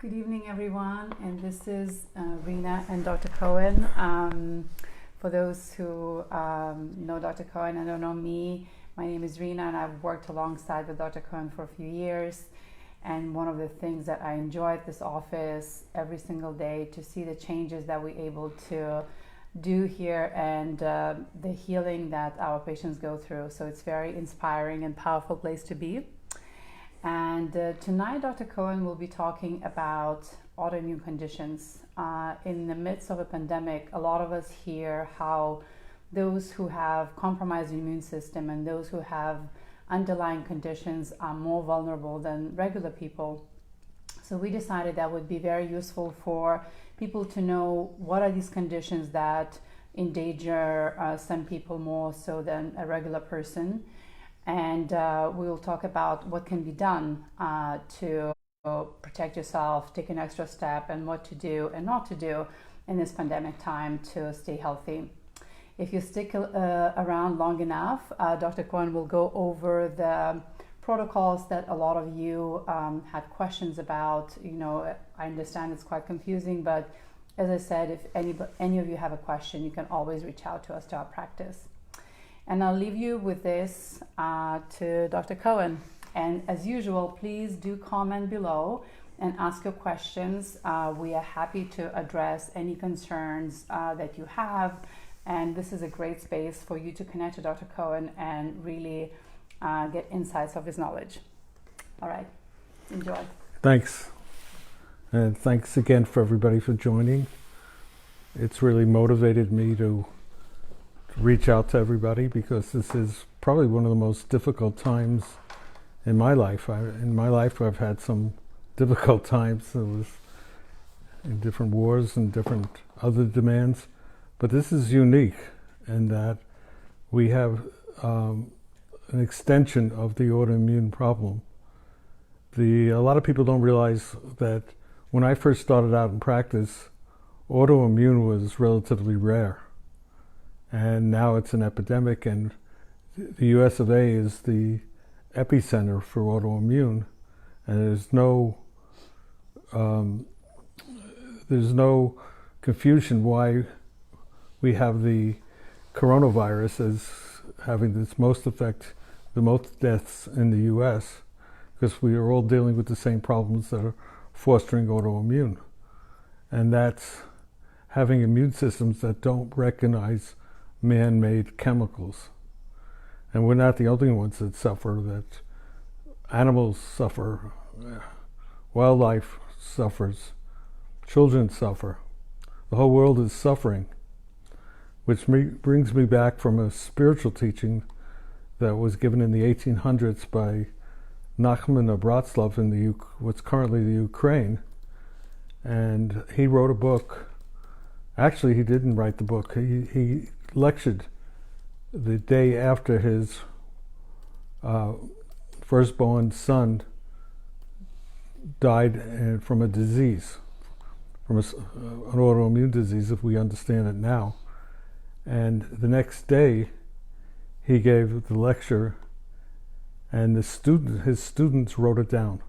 Good evening, everyone, and this is Rina and Dr. Cohen. For those who know Dr. Cohen and don't know me, my name is Rina, and I've worked alongside with Dr. Cohen for a few years. And one of the things that I enjoy at this office every single day to see the changes that we're able to do here and the healing that our patients go through. So it's very inspiring and powerful place to be. And tonight, Dr. Cohen will be talking about autoimmune conditions. In the midst of a pandemic, a lot of us hear how those who have compromised immune system and those who have underlying conditions are more vulnerable than regular people. So we decided that would be very useful for people to know what are these conditions that endanger some people more so than a regular person. And we will talk about what can be done to protect yourself, take an extra step, and what to do and not to do in this pandemic time to stay healthy. If you stick around long enough, Dr. Cohen will go over the protocols that a lot of you had questions about. You know, I understand it's quite confusing, but as I said, if any of you have a question, you can always reach out to us to our practice. And I'll leave you with this to Dr. Cohen. And as usual, please do comment below and ask your questions. We are happy to address any concerns that you have. And this is a great space for you to connect to Dr. Cohen and really get insights of his knowledge. All right, enjoy. Thanks. And thanks again for everybody for joining. It's really motivated me to reach out to everybody because this is probably one of the most difficult times in my life. I've had some difficult times. It was in different wars and different other demands, but this is unique in that we have an extension of the autoimmune problem. A lot of people don't realize that when I first started out in practice, autoimmune was relatively rare. And now it's an epidemic, and the US of A is the epicenter for autoimmune, and there's no confusion why we have the coronavirus as having the most deaths in the US, because we are all dealing with the same problems that are fostering autoimmune, and that's having immune systems that don't recognize man-made chemicals. And we're not the only ones that suffer, that animals suffer, wildlife suffers, children suffer. The whole world is suffering, which brings me back from a spiritual teaching that was given in the 1800s by Nachman of Bratslav in what's currently the Ukraine. And he wrote a book. Actually, he didn't write the book. He lectured the day after his firstborn son died from a disease, from an autoimmune disease, if we understand it now. And the next day, he gave the lecture, and his students wrote it down,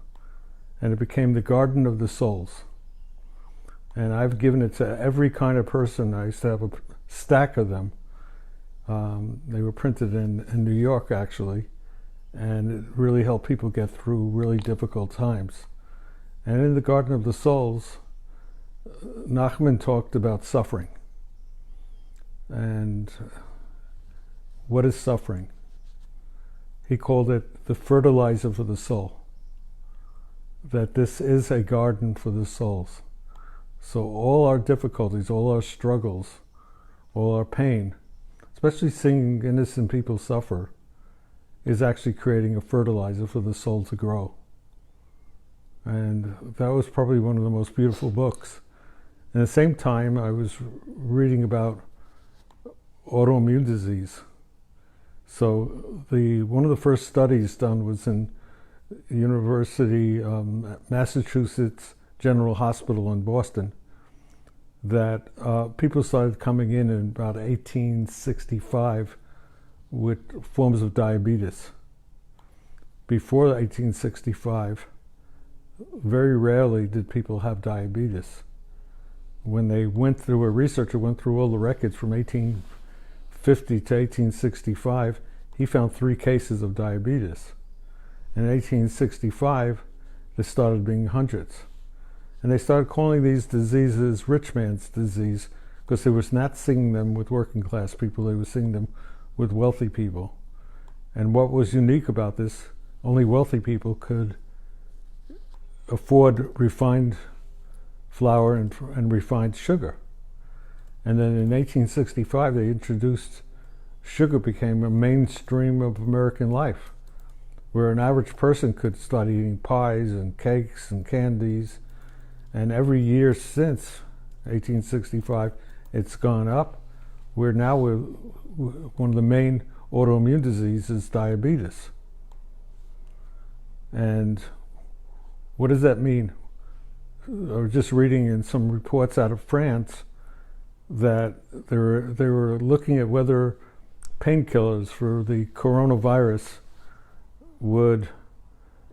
and it became the Garden of the Souls. And I've given it to every kind of person. I used to have a stack of them. They were printed in New York, actually, and it really helped people get through really difficult times. And in the Garden of the Souls, Nachman talked about suffering. And what is suffering? He called it the fertilizer for the soul. That this is a garden for the souls. So all our difficulties, all our struggles, all our pain, especially seeing innocent people suffer, is actually creating a fertilizer for the soul to grow. And that was probably one of the most beautiful books. At the same time, I was reading about autoimmune disease. So one of the first studies done was in University Massachusetts General Hospital in Boston, that people started coming in about 1865 with forms of diabetes. Before 1865, very rarely did people have diabetes. When they went through, a researcher went through all the records from 1850 to 1865, he found 3 cases of diabetes. In 1865, there started being hundreds. And they started calling these diseases rich man's disease because they was not seeing them with working class people, they were seeing them with wealthy people. And what was unique about this, only wealthy people could afford refined flour and refined sugar. And then in 1865, they introduced sugar, became a mainstream of American life, where an average person could start eating pies and cakes and candies. And every year since 1865, it's gone up. We're now one of the main autoimmune diseases is diabetes. And what does that mean? I was just reading in some reports out of France that they were looking at whether painkillers for the coronavirus would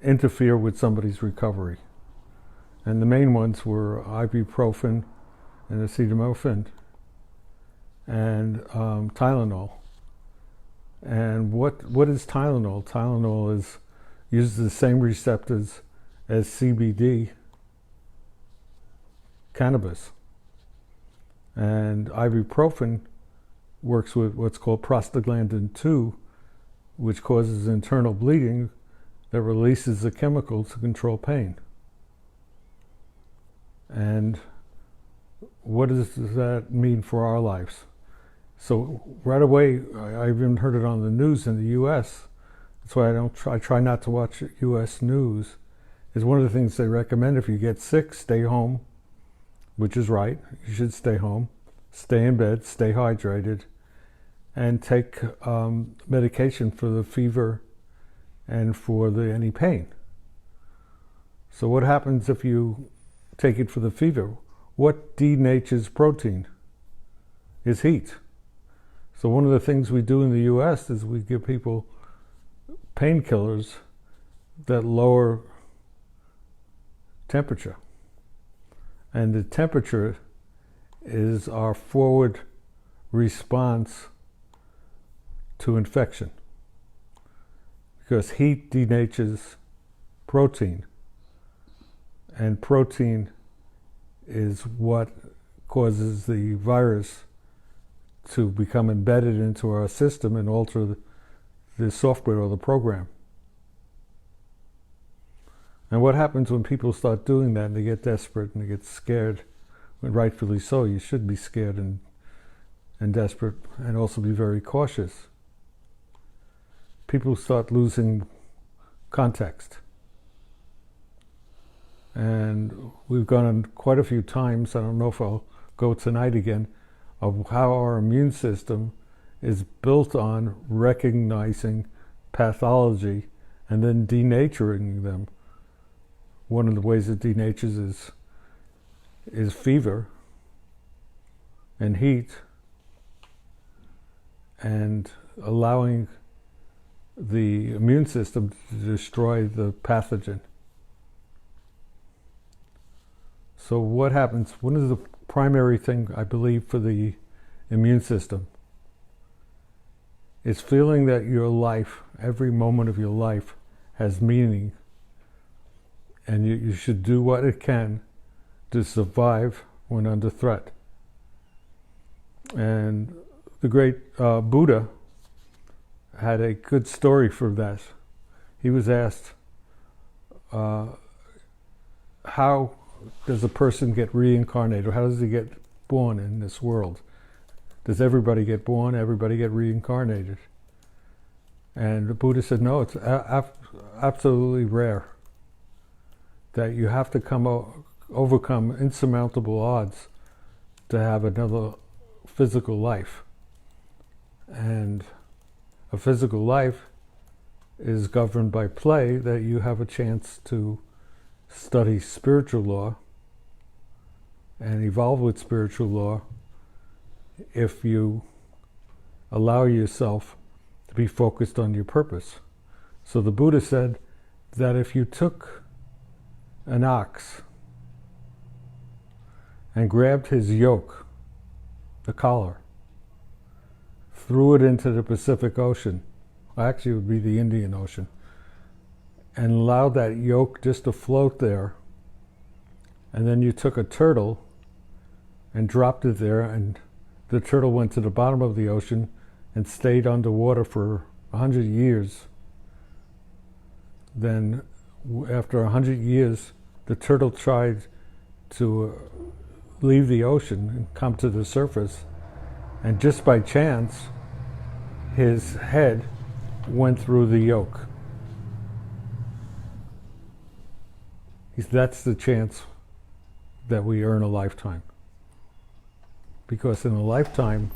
interfere with somebody's recovery. And the main ones were ibuprofen and acetaminophen and Tylenol. And what is Tylenol? Tylenol uses the same receptors as CBD, cannabis. And ibuprofen works with what's called prostaglandin 2, which causes internal bleeding that releases a chemical to control pain. And what does that mean for our lives? So right away, I even heard it on the news in the U.S. That's why I try not to watch U.S. news. Is one of the things they recommend: if you get sick, stay home, which is right. You should stay home, stay in bed, stay hydrated, and take medication for the fever and for any pain. So what happens if you take it for the fever? What denatures protein? Is heat. So one of the things we do in the U.S. is we give people painkillers that lower temperature. And the temperature is our forward response to infection, because heat denatures protein, and protein is what causes the virus to become embedded into our system and alter the software or the program. And what happens when people start doing that and they get desperate and they get scared, and rightfully so? You should be scared and desperate, and also be very cautious. People start losing context. And we've gone on quite a few times, I don't know if I'll go tonight again, of how our immune system is built on recognizing pathology and then denaturing them. One of the ways it denatures is fever and heat, and allowing the immune system to destroy the pathogen. So what happens? One of the primary thing, I believe, for the immune system is feeling that your life, every moment of your life, has meaning, and you should do what it can to survive when under threat. And the great Buddha had a good story for that. He was asked, how does a person get reincarnated? Or how does he get born in this world? Does everybody get born? Everybody get reincarnated? And the Buddha said, no, it's absolutely rare. That you have to overcome insurmountable odds to have another physical life. And a physical life is governed by play, that you have a chance to study spiritual law and evolve with spiritual law if you allow yourself to be focused on your purpose. So the Buddha said that if you took an ox and grabbed his yoke, the collar, threw it into the Pacific Ocean, actually it would be the Indian Ocean, and allowed that yoke just to float there, and then you took a turtle and dropped it there, and the turtle went to the bottom of the ocean and stayed underwater for 100 years. Then after 100 years, the turtle tried to leave the ocean and come to the surface, and just by chance, his head went through the yoke. That's the chance that we earn a lifetime. Because in a lifetime,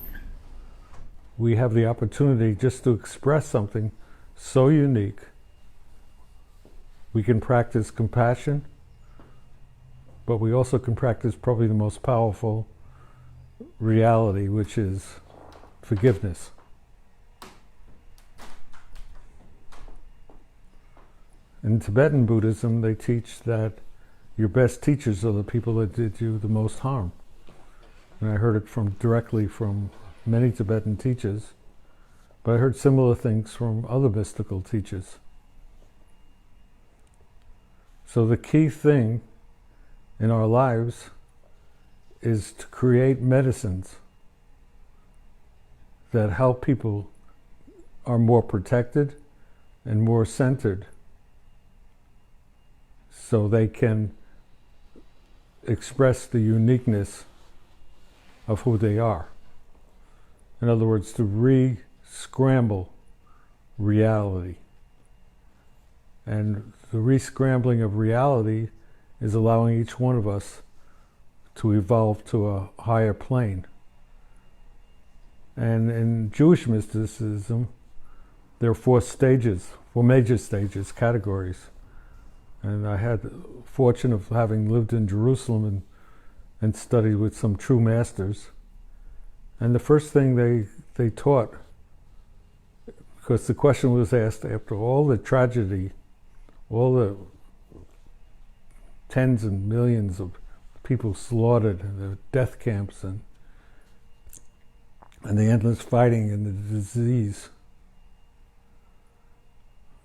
we have the opportunity just to express something so unique. We can practice compassion, but we also can practice probably the most powerful reality, which is forgiveness. In Tibetan Buddhism, they teach that your best teachers are the people that did you the most harm. And I heard it directly from many Tibetan teachers, but I heard similar things from other mystical teachers. So the key thing in our lives is to create medicines that help people are more protected and more centered, so they can express the uniqueness of who they are. In other words, to re-scramble reality. And the re-scrambling of reality is allowing each one of us to evolve to a higher plane. And in Jewish mysticism, there are four major stages, categories. And I had the fortune of having lived in Jerusalem and studied with some true masters. And the first thing they taught, because the question was asked after all the tragedy, all the tens and millions of people slaughtered in the death camps and the endless fighting and the disease,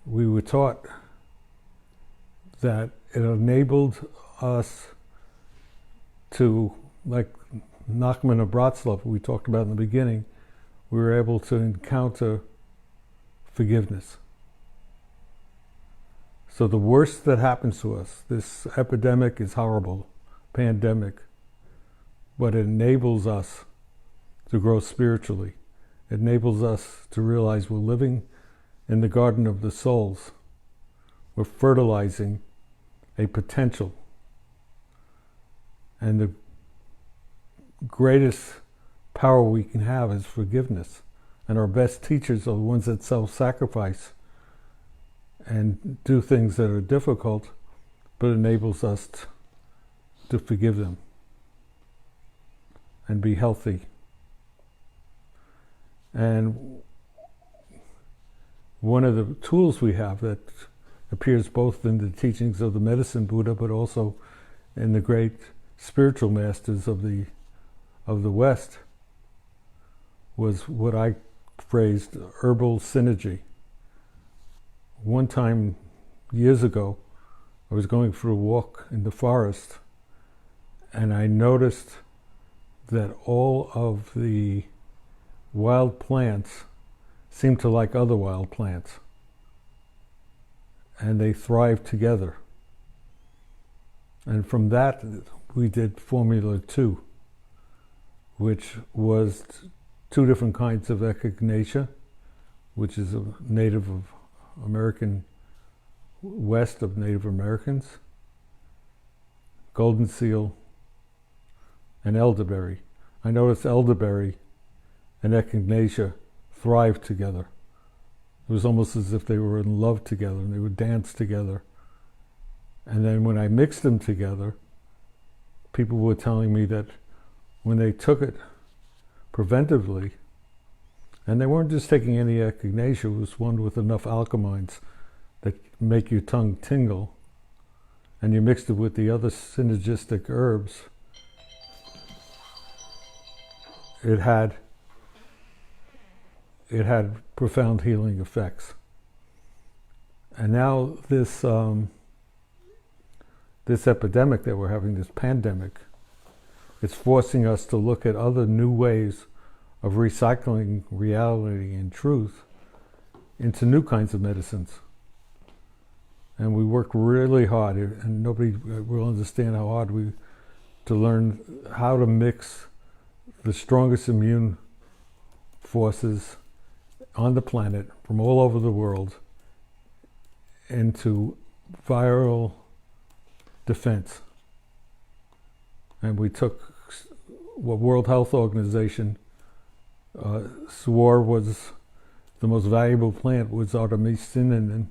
we were taught that it enabled us to, like Nachman of Bratslav, we talked about in the beginning, we were able to encounter forgiveness. So the worst that happens to us, this epidemic is horrible, pandemic, but it enables us to grow spiritually. It enables us to realize we're living in the garden of the souls. We're fertilizing a potential. And the greatest power we can have is forgiveness. And our best teachers are the ones that self-sacrifice and do things that are difficult, but enables us to forgive them and be healthy. And one of the tools we have that appears both in the teachings of the medicine Buddha, but also in the great spiritual masters of the West, was what I phrased herbal synergy. One time, years ago, I was going for a walk in the forest, and I noticed that all of the wild plants seem to like other wild plants, and they thrive together. And from that, we did Formula 2, which was 2 different kinds of echinacea, which is a native of American, west of Native Americans, golden seal, and elderberry. I noticed elderberry and echinacea thrive together. It was almost as if they were in love together and they would dance together. And then when I mixed them together, people were telling me that when they took it preventively, and they weren't just taking any echinacea, it was one with enough alkaloids that make your tongue tingle and you mixed it with the other synergistic herbs, it had profound healing effects. And now this this epidemic that we're having, this pandemic, it's forcing us to look at other new ways of recycling reality and truth into new kinds of medicines. And we work really hard, and nobody will understand how hard to learn how to mix the strongest immune forces on the planet from all over the world into viral defense. And we took what World Health Organization swore was the most valuable plant was Autoimmune,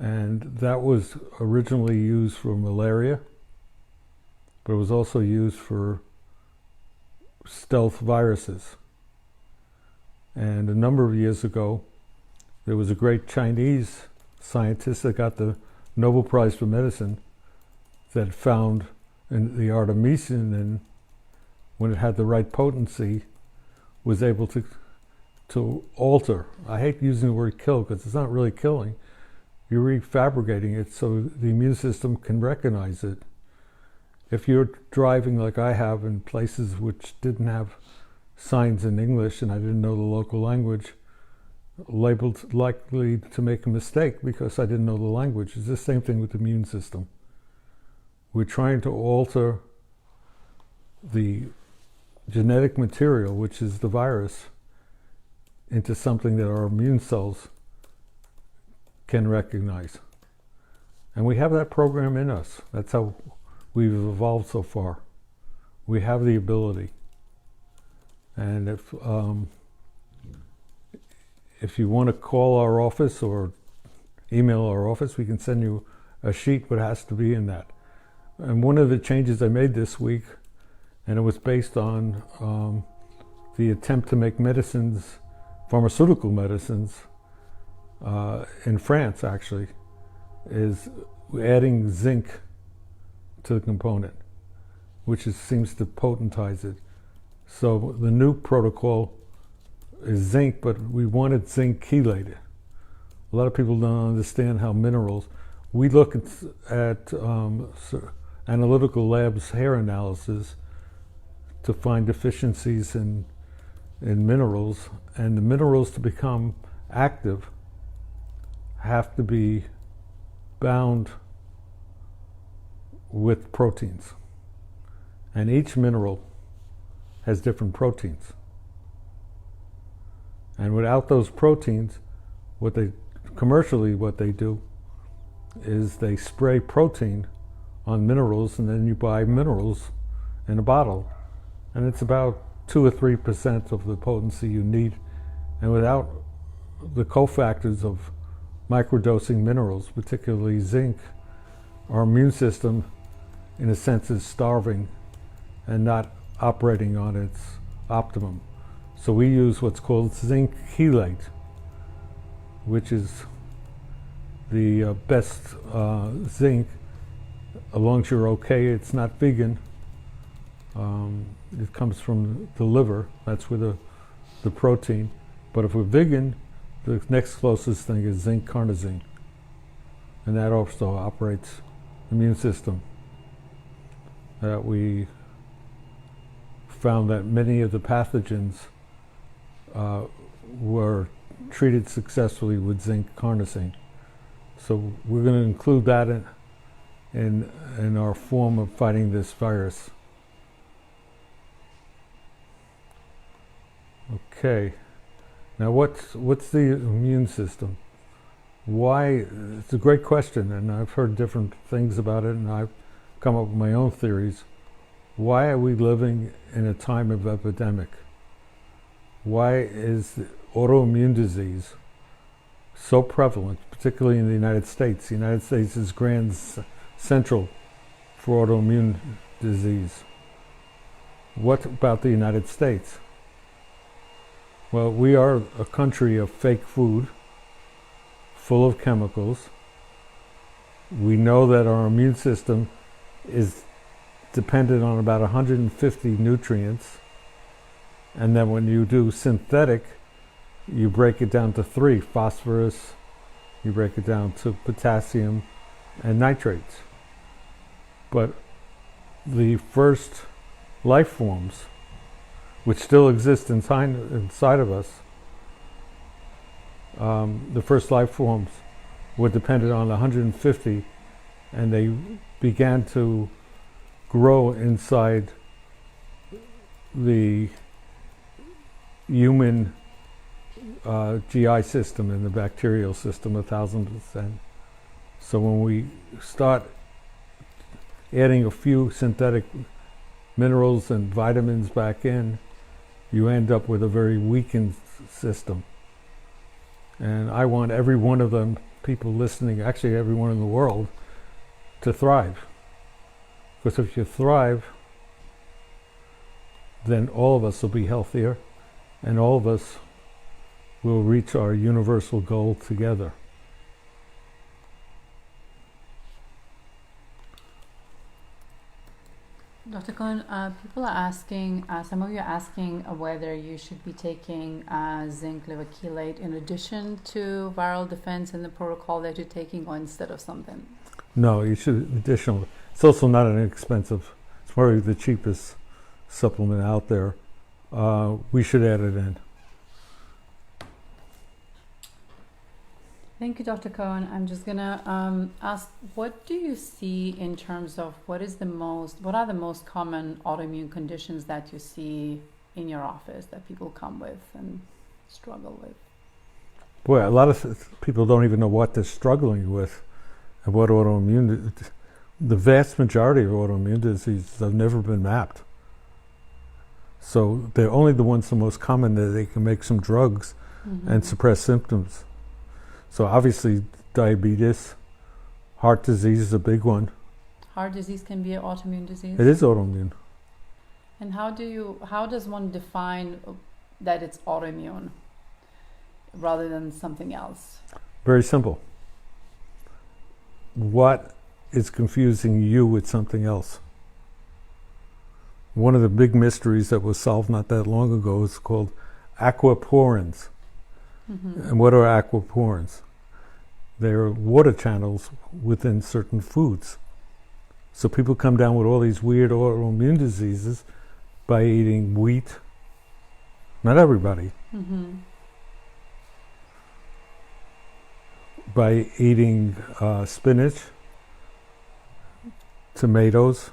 and that was originally used for malaria, but it was also used for stealth viruses. And a number of years ago, there was a great Chinese scientist that got the Nobel Prize for Medicine that found in the artemisinin, when it had the right potency, was able to alter. I hate using the word kill because it's not really killing. You're refabricating it so the immune system can recognize it. If you're driving like I have in places which didn't have signs in English and I didn't know the local language, labeled likely to make a mistake because I didn't know the language. It's the same thing with the immune system. We're trying to alter the genetic material, which is the virus, into something that our immune cells can recognize. And we have that program in us. That's how we've evolved so far. We have the ability. And if you want to call our office or email our office, we can send you a sheet, but it has to be in that. And one of the changes I made this week, and it was based on the attempt to make medicines, pharmaceutical medicines, in France actually, is adding zinc to the component, which seems to potentize it. So the new protocol is zinc, but we wanted zinc chelated. A lot of people don't understand how minerals. We look at analytical labs' hair analysis to find deficiencies in minerals, and the minerals to become active have to be bound with proteins. And each mineral has different proteins. And without those proteins, what they do is they spray protein on minerals, and then you buy minerals in a bottle. And it's about 2 or 3% of the potency you need. And without the cofactors of microdosing minerals, particularly zinc, our immune system, in a sense, is starving and not operating on its optimum. So we use what's called zinc chelate, which is the best zinc, as long as you're okay. It's not vegan. It comes from the liver. That's where the protein. But if we're vegan, the next closest thing is zinc carnosine. And that also operates the immune system. We found that many of the pathogens were treated successfully with zinc carnosine. So we're going to include that in our form of fighting this virus. Okay. Now what's the immune system? Why? It's a great question, and I've heard different things about it, and I've come up with my own theories. Why are we living in a time of epidemic? Why is autoimmune disease so prevalent, particularly in the United States? The United States is grand central for autoimmune disease. What about the United States? Well, we are a country of fake food, full of chemicals, We know that our immune system is dependent on about 150 nutrients, and then when you do synthetic, you break it down to 3: phosphorus, you break it down to potassium, and nitrates. But the first life forms, which still exist inside of us, the first life forms were dependent on 150, and they began to grow inside the human GI system and the bacterial system 1,000%. So when we start adding a few synthetic minerals and vitamins back in, you end up with a very weakened system. And I want every one of them, people listening, actually everyone in the world, to thrive. Because if you thrive, then all of us will be healthier, and all of us will reach our universal goal together. Dr. Cohen, people are asking, some of you are asking whether you should be taking zinc levochelate in addition to viral defense in the protocol that you're taking, or instead of something. No, you should additional. It's also not an expensive, it's probably the cheapest supplement out there. We should add it in. Thank you, Dr. Cohen. I'm just gonna ask, what do you see in terms of what are the most common autoimmune conditions that you see in your office that people come with and struggle with? Boy, a lot of people don't even know what they're struggling with and what autoimmune. The vast majority of autoimmune diseases have never been mapped. So they're only the ones the most common that they can make some drugs and suppress symptoms. So obviously diabetes, heart disease is a big one. Heart disease can be an autoimmune disease? It is autoimmune. And how does one define that it's autoimmune rather than something else? Very simple. What is confusing you with something else? One of the big mysteries that was solved not that long ago is called aquaporins. And what are aquaporins? They are water channels within certain foods. So people come down with all these weird autoimmune diseases by eating wheat. Not everybody. By eating spinach, tomatoes.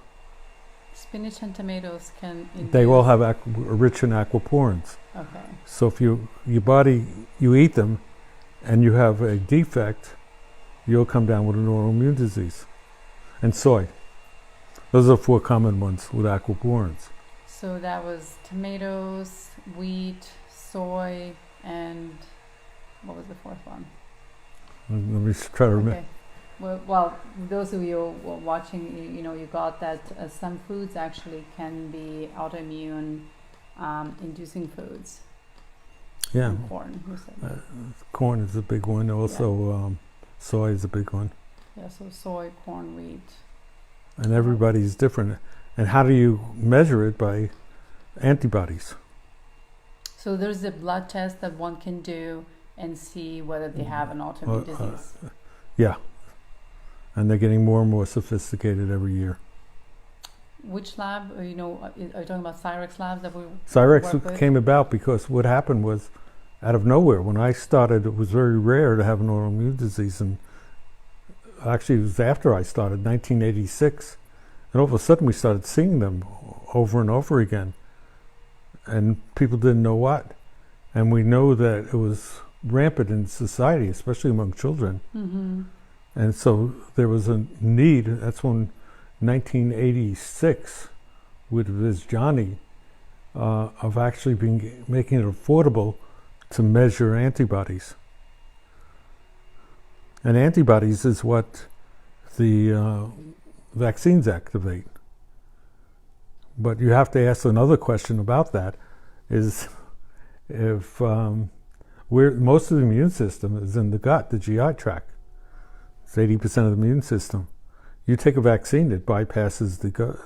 Spinach and tomatoes can induce... They all have rich in aquaporins. Okay. So if you eat them and you have a defect, you'll come down with an autoimmune disease. And soy. Those are 4 common ones with aquaporins. So that was tomatoes, wheat, soy, and what was the 4th one? Let me try to remember. Okay. Well, those of you who are watching, you got that some foods actually can be autoimmune inducing foods. Yeah. Corn, you said. Corn is a big one. Also, soy is a big one. Yeah, so soy, corn, wheat. And everybody's different. And how do you measure it? By antibodies. So there's a blood test that one can do and see whether they have an autoimmune disease. Yeah. And they're getting more and more sophisticated every year. Which lab? Are you talking about Cyrex labs that we Cyrex work with? came about because what happened was, out of nowhere, when I started, it was very rare to have an autoimmune disease. And actually, it was after I started, 1986. And all of a sudden, we started seeing them over and over again. And people didn't know what. And we know that it was rampant in society, especially among children. And so there was a need. That's when 1986, with Vizjani, of actually making it affordable to measure antibodies. And antibodies is what the vaccines activate. But you have to ask another question about that, is if most of the immune system is in the gut, the GI tract. It's 80% of the immune system. You take a vaccine, it bypasses the gut,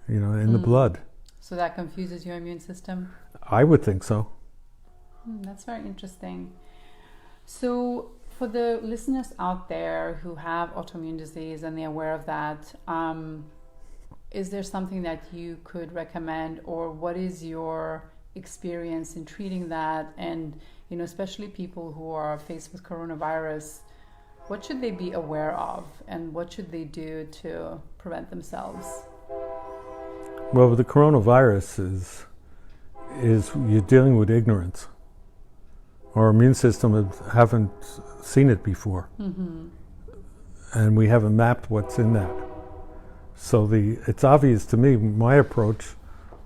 in the blood. So that confuses your immune system? I would think so. That's very interesting. So for the listeners out there who have autoimmune disease and they're aware of that, is there something that you could recommend, or what is your experience in treating that? And, especially people who are faced with coronavirus, what should they be aware of, and what should they do to prevent themselves? Well, with the coronavirus is you're dealing with ignorance. Our immune system haven't seen it before, and we haven't mapped what's in that. So it's obvious to me, my approach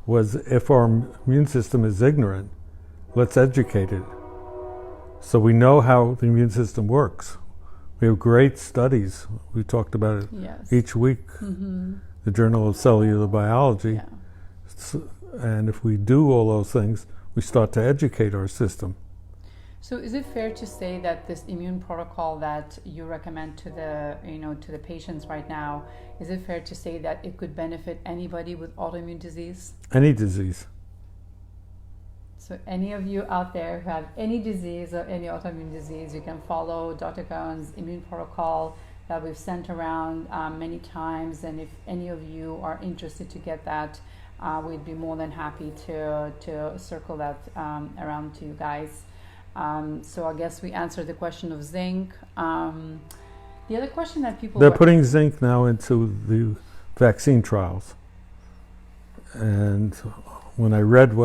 was, if our immune system is ignorant, let's educate it. So we know how the immune system works. We have great studies. We talked about it each week. The Journal of Cellular Biology. Yeah. And if we do all those things, we start to educate our system. So is it fair to say that this immune protocol that you recommend to the patients right now, is it fair to say that it could benefit anybody with autoimmune disease? Any disease. So any of you out there who have any disease or any autoimmune disease, you can follow Dr. Cohen's immune protocol that we've sent around many times. And if any of you are interested to get that, we'd be more than happy to circle that around to you guys. So I guess we answered the question of zinc. The other question that they're putting zinc now into the vaccine trials. And when I read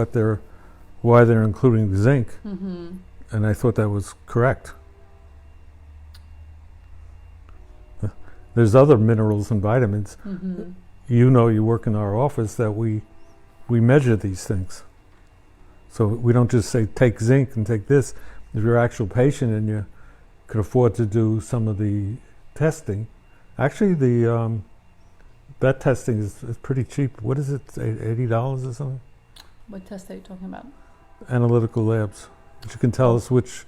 why they're including zinc, and I thought that was correct. There's other minerals and vitamins. You work in our office that we measure these things. So we don't just say take zinc and take this. If you're an actual patient and you could afford to do some of the testing, actually that testing is pretty cheap. What is it, $80 or something? What test are you talking about? Analytical labs. Which you can tell us which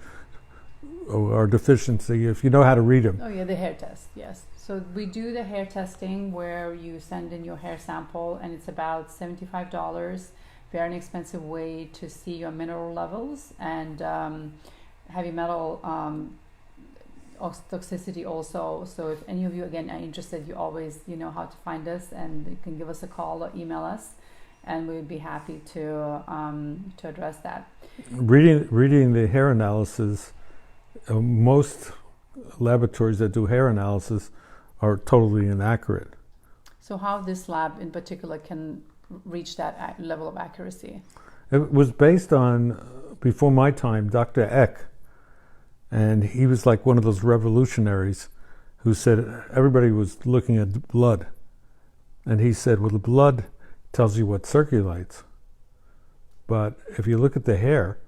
are deficiency if you know how to read them. Oh yeah, the hair test, yes. So we do the hair testing where you send in your hair sample, and it's about $75. Very inexpensive way to see your mineral levels and heavy metal toxicity also. So if any of you again are interested, you always know how to find us, and you can give us a call or email us, and we'd be happy to address that. Reading the hair analysis, most laboratories that do hair analysis are totally inaccurate. So how this lab in particular can reach that level of accuracy? It was based on, before my time, Dr. Eck, and he was like one of those revolutionaries who said everybody was looking at blood, and he said, well, the blood tells you what circulates, but if you look at the hair,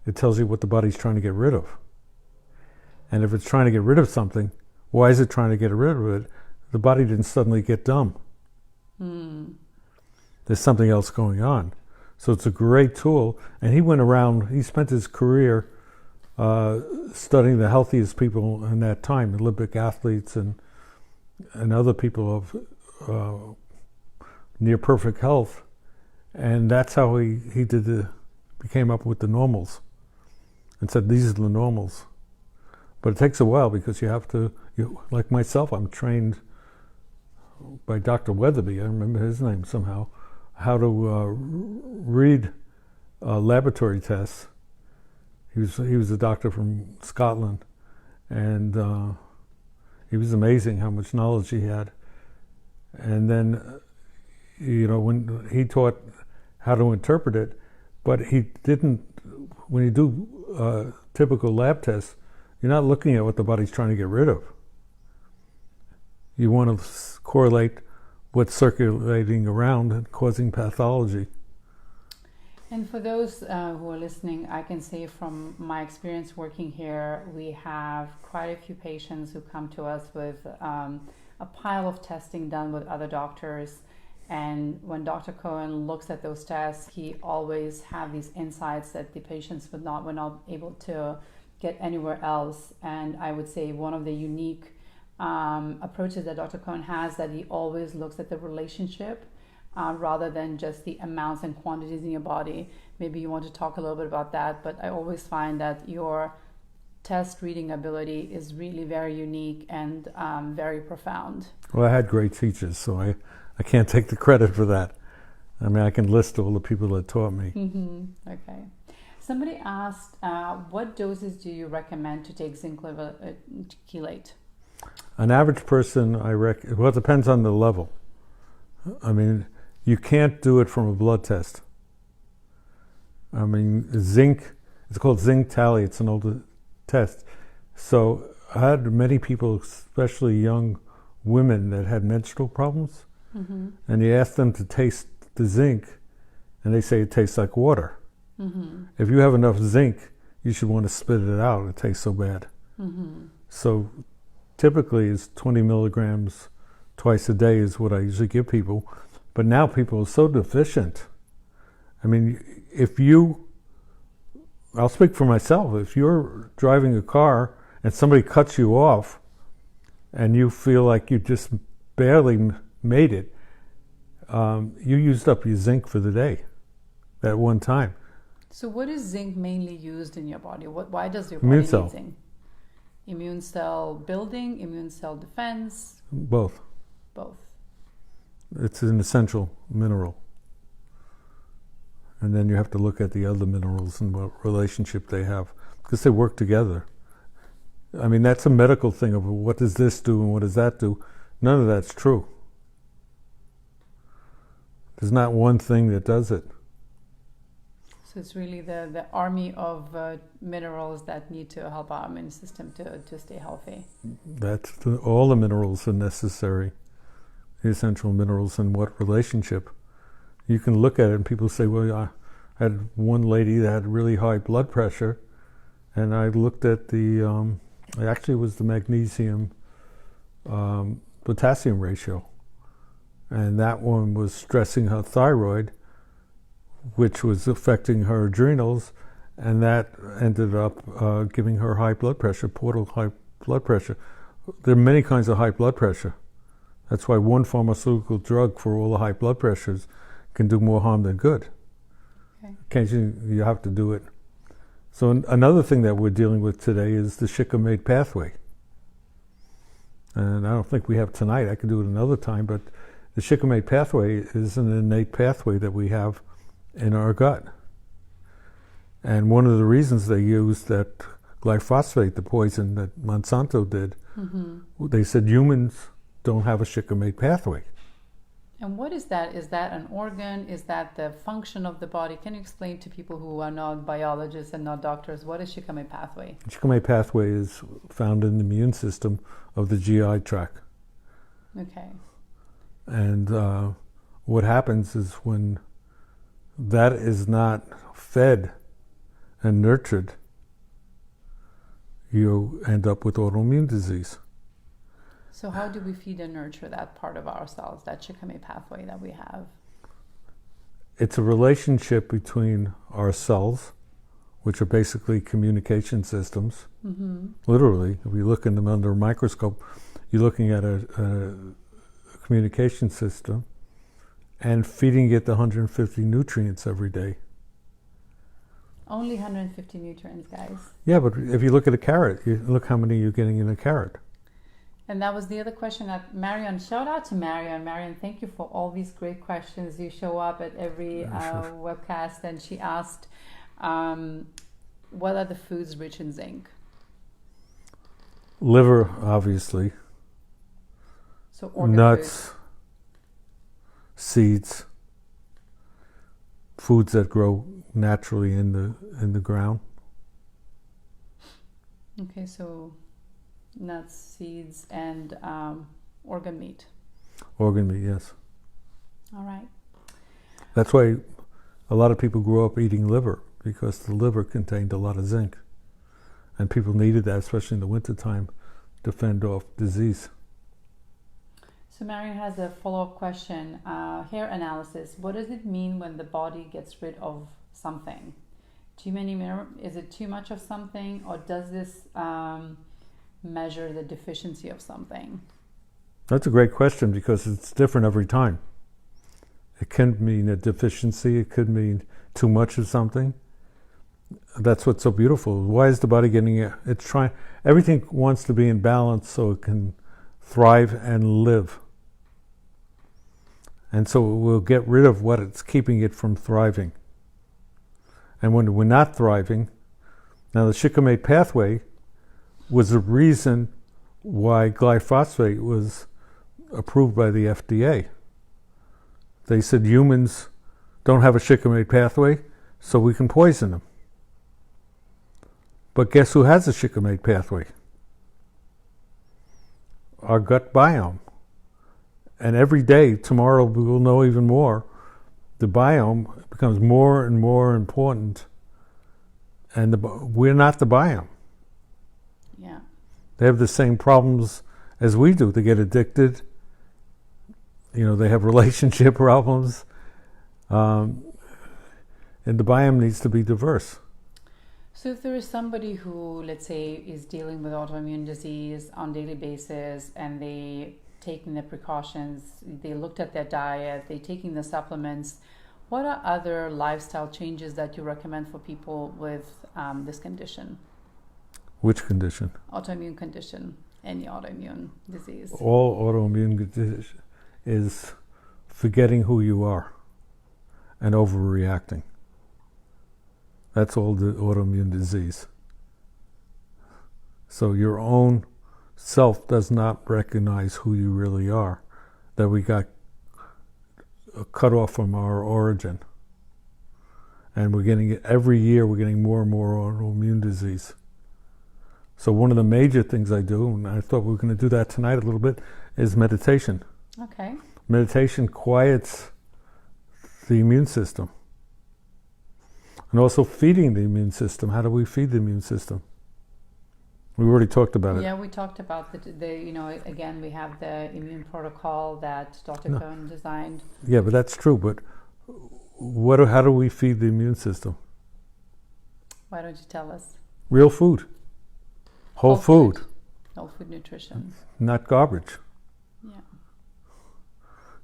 it tells you what the body's trying to get rid of. And if it's trying to get rid of something, why is it trying to get rid of it? The body didn't suddenly get dumb. There's something else going on. So it's a great tool. And he spent his career studying the healthiest people in that time, Olympic athletes and other people of near perfect health. And that's how he came up with the normals and said, these are the normals. But it takes a while because you have to, like myself, I'm trained by Dr. Weatherby, I remember his name somehow, how to read laboratory tests. He was a doctor from Scotland, and he was amazing how much knowledge he had. And then, when he taught how to interpret it, but he didn't, when you do typical lab tests, you're not looking at what the body's trying to get rid of. You want to correlate what's circulating around and causing pathology. And for those who are listening, I can say from my experience working here, we have quite a few patients who come to us with a pile of testing done with other doctors. And when Dr. Cohen looks at those tests, he always have these insights that the patients were not able to get anywhere else. And I would say one of the unique approaches that Dr. Cohen has, that he always looks at the relationship rather than just the amounts and quantities in your body. Maybe you want to talk a little bit about that, but I always find that your test reading ability is really very unique and very profound. Well, I had great teachers, so I can't take the credit for that. I mean, I can list all the people that taught me. Mm-hmm. Okay. Somebody asked, what doses do you recommend to take zinc chelate? An average person, well, it depends on the level. I mean, you can't do it from a blood test. I mean, zinc, it's called zinc tally, it's an older test. So I had many people, especially young women that had menstrual problems, and you ask them to taste the zinc, and they say it tastes like water. If you have enough zinc, you should want to spit it out. It tastes so bad. So typically it's 20 milligrams twice a day is what I usually give people. But now people are so deficient. I mean, I'll speak for myself. If you're driving a car and somebody cuts you off and you feel like you just barely made it, you used up your zinc for the day at one time. So what is zinc mainly used in your body? Why does your body need zinc? Immune cell building, immune cell defense? Both. Both. It's an essential mineral. And then you have to look at the other minerals and what relationship they have, because they work together. I mean, that's a medical thing of what does this do and what does that do. None of that's true. There's not one thing that does it. So it's really the army of minerals that need to help our immune system to stay healthy. All the minerals are necessary, the essential minerals, and what relationship. You can look at it and people say, well, I had one lady that had really high blood pressure, and I looked at actually it was the magnesium potassium ratio, and that one was stressing her thyroid, which was affecting her adrenals, and that ended up giving her high blood pressure, portal high blood pressure. There are many kinds of high blood pressure. That's why one pharmaceutical drug for all the high blood pressures can do more harm than good. Okay. Occasionally you have to do it. So another thing that we're dealing with today is the shikimate pathway. And I don't think we have tonight. I can do it another time, but the shikimate pathway is an innate pathway that we have in our gut. And one of the reasons they used that glyphosate, the poison that Monsanto did, they said humans don't have a shikimate pathway. And what is that? Is that an organ? Is that the function of the body? Can you explain to people who are not biologists and not doctors, what is shikimate pathway? Shikimate pathway is found in the immune system of the GI tract. Okay. And what happens is when that is not fed and nurtured, you end up with autoimmune disease. So how do we feed and nurture that part of ourselves, that shikimate pathway that we have? It's a relationship between our cells, which are basically communication systems. Literally, if you look in them under a microscope, you're looking at a communication system and feeding it the 150 nutrients every day. Only 150 nutrients, guys. Yeah, but if you look at a carrot, look how many you're getting in a carrot. And that was the other question that Marion, shout out to Marion. Marion, thank you for all these great questions. You show up at every webcast, and she asked, what are the foods rich in zinc? Liver, obviously. So organ nuts, foods. Seeds, foods that grow naturally in the ground. Okay, so nuts, seeds, and organ meat. Organ meat, yes. All right. That's why a lot of people grew up eating liver, because the liver contained a lot of zinc. And people needed that, especially in the wintertime, to fend off disease. So Marion has a follow-up question. Hair analysis. What does it mean when the body gets rid of something? too many is it too much of something, or does this measure the deficiency of something? That's a great question because it's different every time. It can mean a deficiency, it could mean too much of something. That's what's so beautiful. Why is the body getting it? It's trying, everything wants to be in balance so it can thrive and live. And so we'll get rid of what it's keeping it from thriving. And when we're not thriving, now the shikimate pathway was the reason why glyphosate was approved by the FDA. They said humans don't have a shikimate pathway, so we can poison them. But guess who has a shikimate pathway? Our gut biome. And every day, tomorrow we will know even more, the biome becomes more and more important. And we're not the biome. Yeah. They have the same problems as we do. They get addicted. They have relationship problems. And the biome needs to be diverse. So if there is somebody who, let's say, is dealing with autoimmune disease on a daily basis, and they taking the precautions, they looked at their diet, they taking the supplements, what are other lifestyle changes that you recommend for people with this condition? Which condition? Autoimmune condition, any autoimmune disease. All autoimmune disease is forgetting who you are and overreacting. That's all the autoimmune disease. So your own self does not recognize who you really are, that we got cut off from our origin. And every year we're getting more and more autoimmune disease. So one of the major things I do, and I thought we were going to do that tonight a little bit, is meditation. Okay. Meditation quiets the immune system. And also feeding the immune system. How do we feed the immune system? We already talked about it. Yeah, we talked about again, we have the immune protocol that Dr. Cohen designed. Yeah, but that's true. But how do we feed the immune system? Why don't you tell us? Real food. Whole food. Whole food nutrition. Not garbage. Yeah.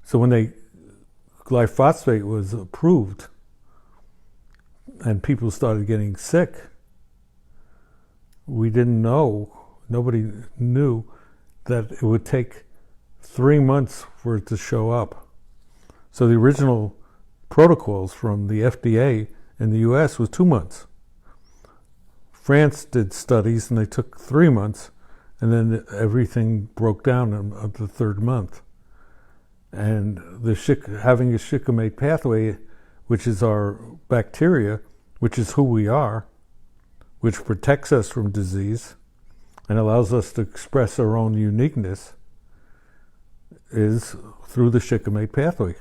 So when glyphosate was approved and people started getting sick, we didn't know, nobody knew that it would take 3 months for it to show up. So the original protocols from the FDA in the US was 2 months. France did studies and they took 3 months, and then everything broke down on the third month. And having a shikimate pathway, which is our bacteria, which is who we are, which protects us from disease and allows us to express our own uniqueness, is through the shikimate pathway.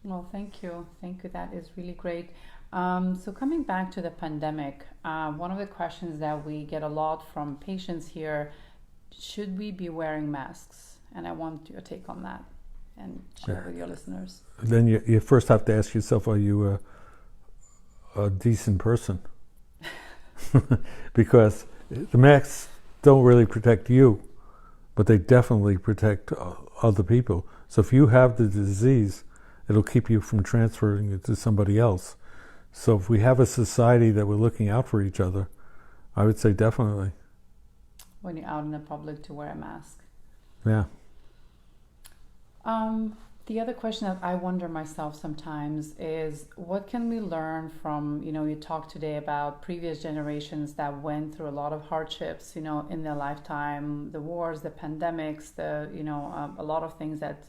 Well, thank you. Thank you. That is really great. So coming back to the pandemic, one of the questions that we get a lot from patients here, should we be wearing masks? And I want your take on that and share with your listeners. Then you first have to ask yourself, are you a decent person? Because the masks don't really protect you, but they definitely protect other people. So if you have the disease, it'll keep you from transferring it to somebody else. So if we have a society that we're looking out for each other, I would say definitely. When you're out in the public, to wear a mask. Yeah. The other question that I wonder myself sometimes is, what can we learn from, you talked today about previous generations that went through a lot of hardships, in their lifetime, the wars, the pandemics, a lot of things that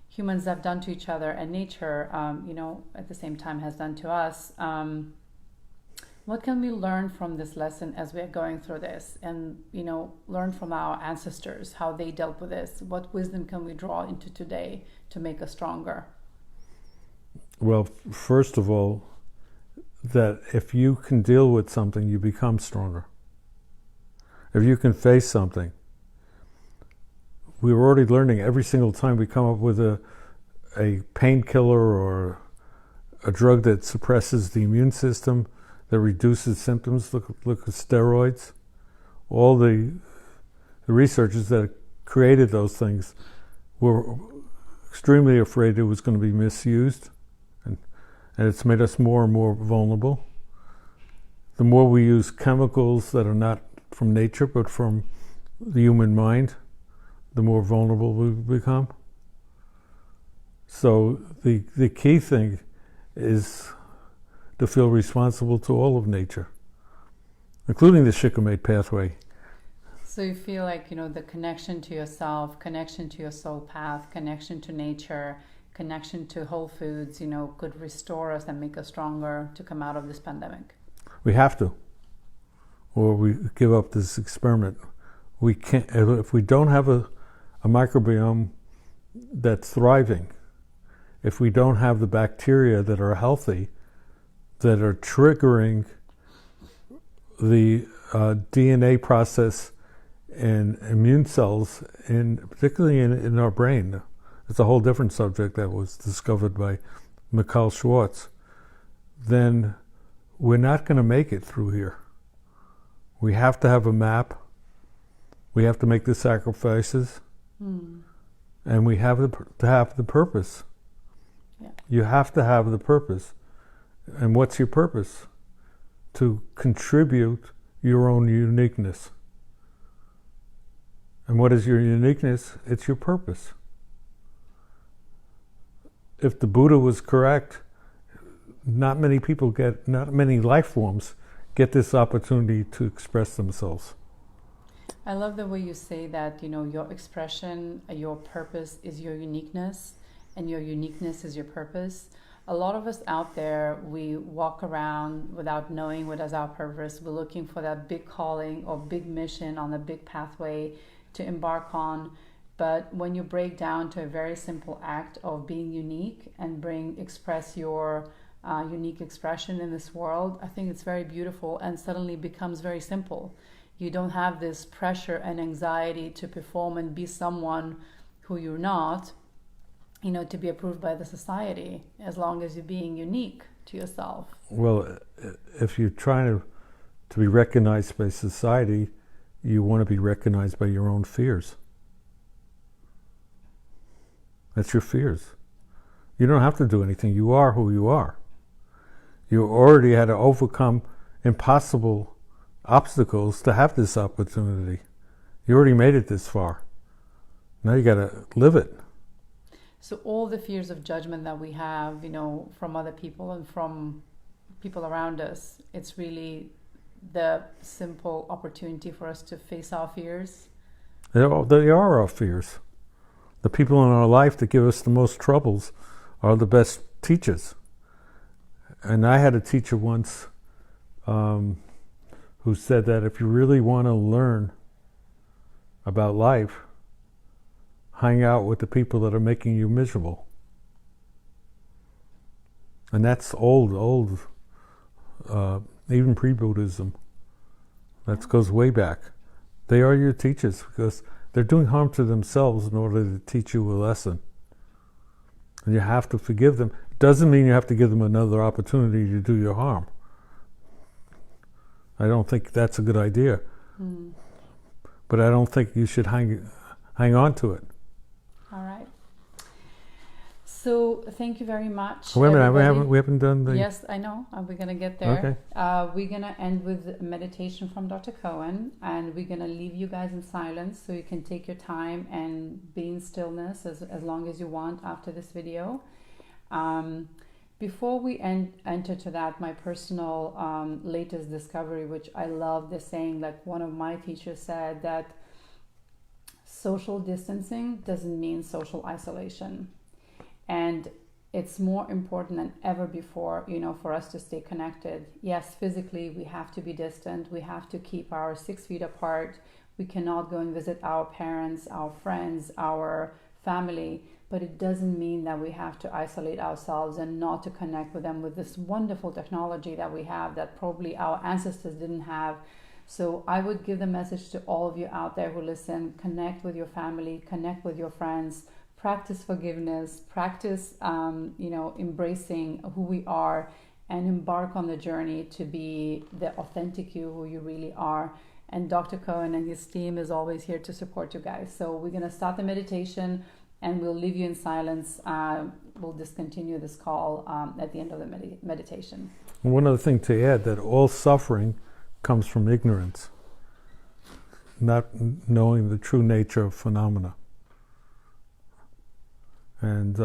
humans have done to each other, and nature, at the same time has done to us. What can we learn from this lesson as we're going through this, and learn from our ancestors, how they dealt with this? What wisdom can we draw into today to make us stronger? Well, first of all, that if you can deal with something, you become stronger. If you can face something. We're already learning every single time we come up with a painkiller or a drug that suppresses the immune system, that reduces symptoms. Look at steroids. All the researchers that created those things were extremely afraid it was going to be misused, and it's made us more and more vulnerable. The more we use chemicals that are not from nature but from the human mind, the more vulnerable we become. So the key thing is to feel responsible to all of nature, including the shikimate pathway. So you feel like, the connection to yourself, connection to your soul path, connection to nature, connection to whole foods, could restore us and make us stronger to come out of this pandemic. We have to, or we give up this experiment. We can't, if we don't have a microbiome that's thriving, if we don't have the bacteria that are healthy, that are triggering the DNA process in immune cells, particularly in our brain. It's a whole different subject that was discovered by Mikhail Schwartz. Then we're not going to make it through here. We have to have a map. We have to make the sacrifices. And we have to have the purpose. Yeah. You have to have the purpose. And what's your purpose? To contribute your own uniqueness. And what is your uniqueness? It's your purpose. If the Buddha was correct, not many life forms get this opportunity to express themselves. I love the way you say that, your expression, your purpose is your uniqueness, and your uniqueness is your purpose. A lot of us out there, we walk around without knowing what is our purpose. We're looking for that big calling or big mission on a big pathway to embark on. But when you break down to a very simple act of being unique and express your unique expression in this world, I think it's very beautiful and suddenly becomes very simple. You don't have this pressure and anxiety to perform and be someone who you're not, to be approved by the society, as long as you're being unique to yourself. Well, if you're trying to be recognized by society, you want to be recognized by your own fears. That's your fears. You don't have to do anything. You are who you are. You already had to overcome impossible obstacles to have this opportunity. You already made it this far. Now you got to live it. So all the fears of judgment that we have, from other people and from people around us, it's really the simple opportunity for us to face our fears. They are our fears. The people in our life that give us the most troubles are the best teachers. And I had a teacher once who said that if you really want to learn about life, hang out with the people that are making you miserable. And that's old, even pre-Buddhism. That goes way back. They are your teachers because they're doing harm to themselves in order to teach you a lesson. And you have to forgive them. Doesn't mean you have to give them another opportunity to do you harm. I don't think that's a good idea. But I don't think you should hang on to it. All right. So thank you very much. Wait a minute, we haven't done the... Yes, I know. We're going to get there. Okay. We're going to end with meditation from Dr. Cohen, and we're going to leave you guys in silence so you can take your time and be in stillness as long as you want after this video. Before we enter to that, my personal latest discovery, which I love the saying, like one of my teachers said, that social distancing doesn't mean social isolation. And it's more important than ever before, for us to stay connected. Yes, physically we have to be distant. We have to keep our 6 feet apart. We cannot go and visit our parents, our friends, our family. But it doesn't mean that we have to isolate ourselves and not to connect with them with this wonderful technology that we have that probably our ancestors didn't have. So I would give the message to all of you out there who listen: connect with your family, connect with your friends. practice forgiveness, practice, embracing who we are, and embark on the journey to be the authentic you, who you really are. And Dr. Cohen and his team is always here to support you guys. So we're going to start the meditation and we'll leave you in silence. We'll discontinue this call at the end of the meditation. One other thing to add, that all suffering comes from ignorance, not knowing the true nature of phenomena. And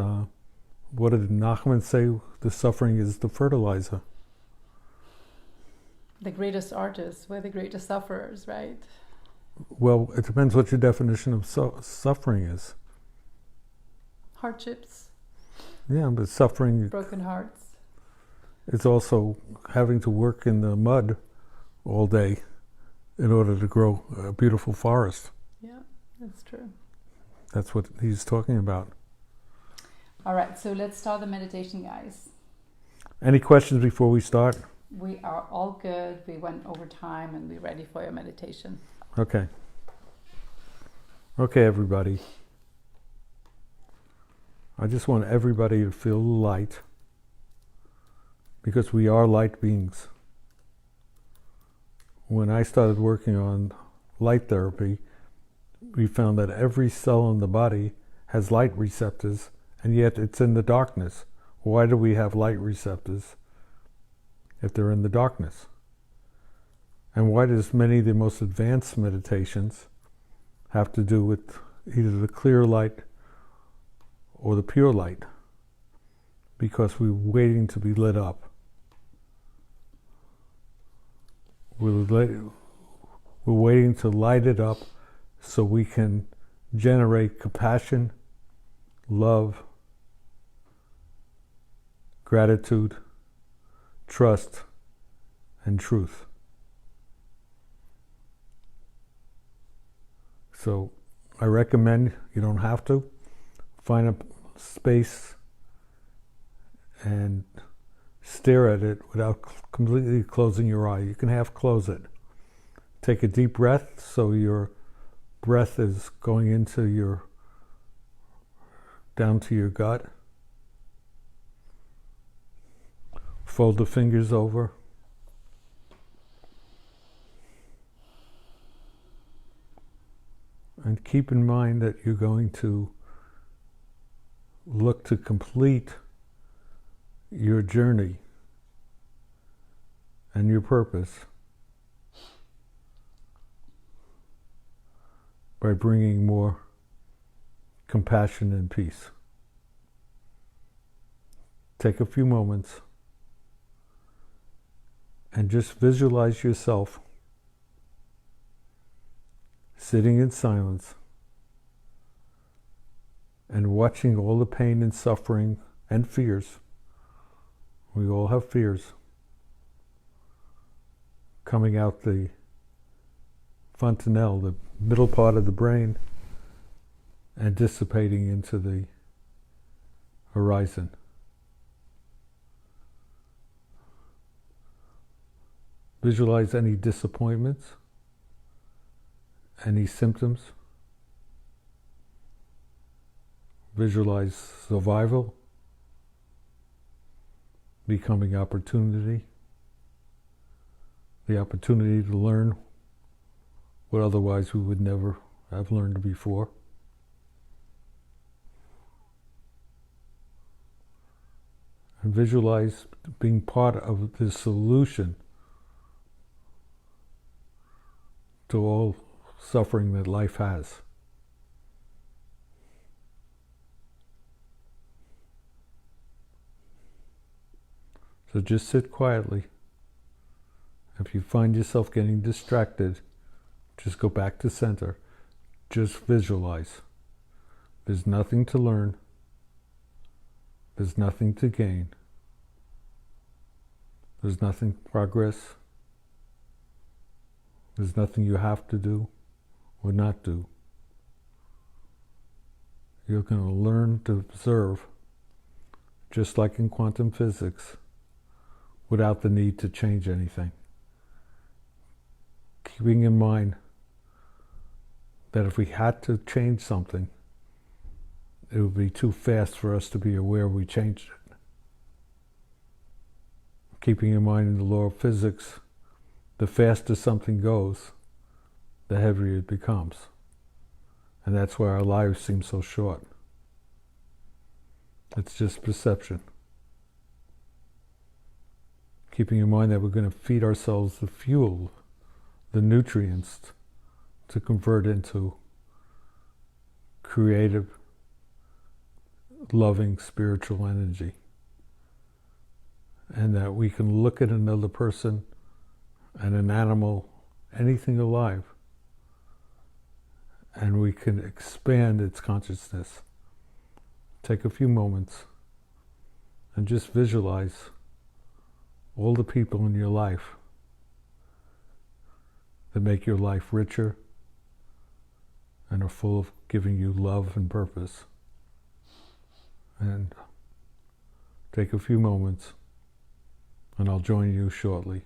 what did Nachman say? The suffering is the fertilizer. The greatest artists were the greatest sufferers, right? Well, it depends what your definition of suffering is. Hardships. Yeah, but suffering... Broken hearts. It's also having to work in the mud all day in order to grow a beautiful forest. Yeah, that's true. That's what he's talking about. All right, so let's start the meditation, guys. Any questions before we start? We are all good. We went over time and we're ready for your meditation. Okay. Okay, everybody. I just want everybody to feel light, because we are light beings. When I started working on light therapy, we found that every cell in the body has light receptors, and yet it's in the darkness. Why do we have light receptors if they're in the darkness? And why does many of the most advanced meditations have to do with either the clear light or the pure light? Because we're waiting to be lit up. We're waiting to light it up so we can generate compassion, love, gratitude, trust, and truth. So I recommend, you don't have to, find a space and stare at it without completely closing your eye. You can half close it. Take a deep breath so your breath is going into down to your gut. Fold the fingers over. And keep in mind that you're going to look to complete your journey and your purpose by bringing more compassion and peace. Take a few moments and just visualize yourself sitting in silence and watching all the pain and suffering and fears. We all have fears coming out the fontanelle, the middle part of the brain, and dissipating into the horizon. Visualize any disappointments, any symptoms. Visualize survival becoming opportunity, the opportunity to learn what otherwise we would never have learned before. And visualize being part of the solution to all suffering that life has. So just sit quietly. If you find yourself getting distracted, just go back to center. Just visualize. There's nothing to learn. There's nothing to gain. There's nothing to progress. There's nothing you have to do or not do. You're going to learn to observe, just like in quantum physics, without the need to change anything. Keeping in mind that if we had to change something, it would be too fast for us to be aware we changed it. Keeping in mind in the law of physics, the faster something goes, the heavier it becomes. And that's why our lives seem so short. It's just perception. Keeping in mind that we're going to feed ourselves the fuel, the nutrients, to convert into creative, loving, spiritual energy. And that we can look at another person and an animal, anything alive, and we can expand its consciousness. Take a few moments and just visualize all the people in your life that make your life richer and are full of giving you love and purpose. And take a few moments, and I'll join you shortly.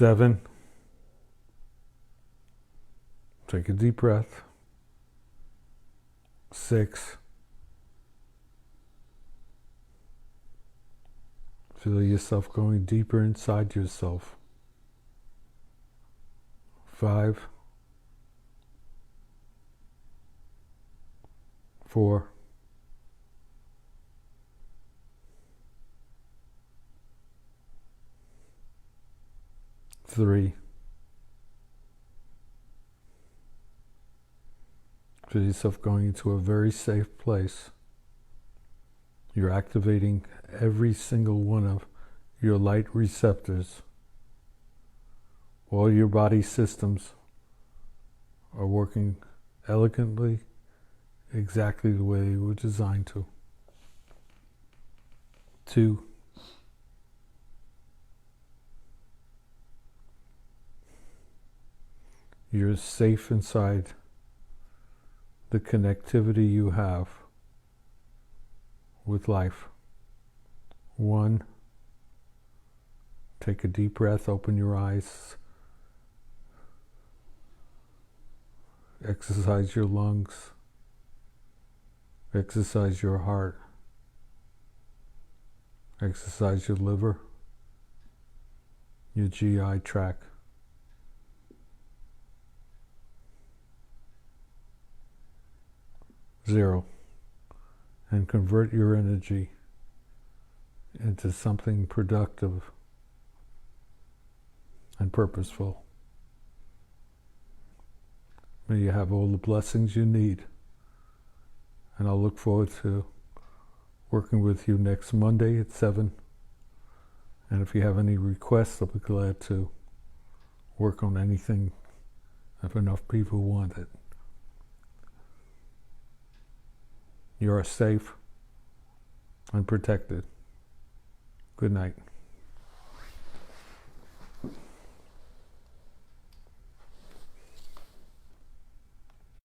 Seven. Take a deep breath. 6. Feel yourself going deeper inside yourself. 5. 4. 3. Feel yourself going into a very safe place. You're activating every single one of your light receptors. All your body systems are working elegantly, exactly the way they were designed to. 2, you're safe inside the connectivity you have with life. 1, take a deep breath, open your eyes, exercise your lungs, exercise your heart, exercise your liver, your GI tract. 0, and convert your energy into something productive and purposeful. May you have all the blessings you need, and I'll look forward to working with you next Monday at 7. And if you have any requests, I'll be glad to work on anything if enough people want it. You are safe and protected. Good night.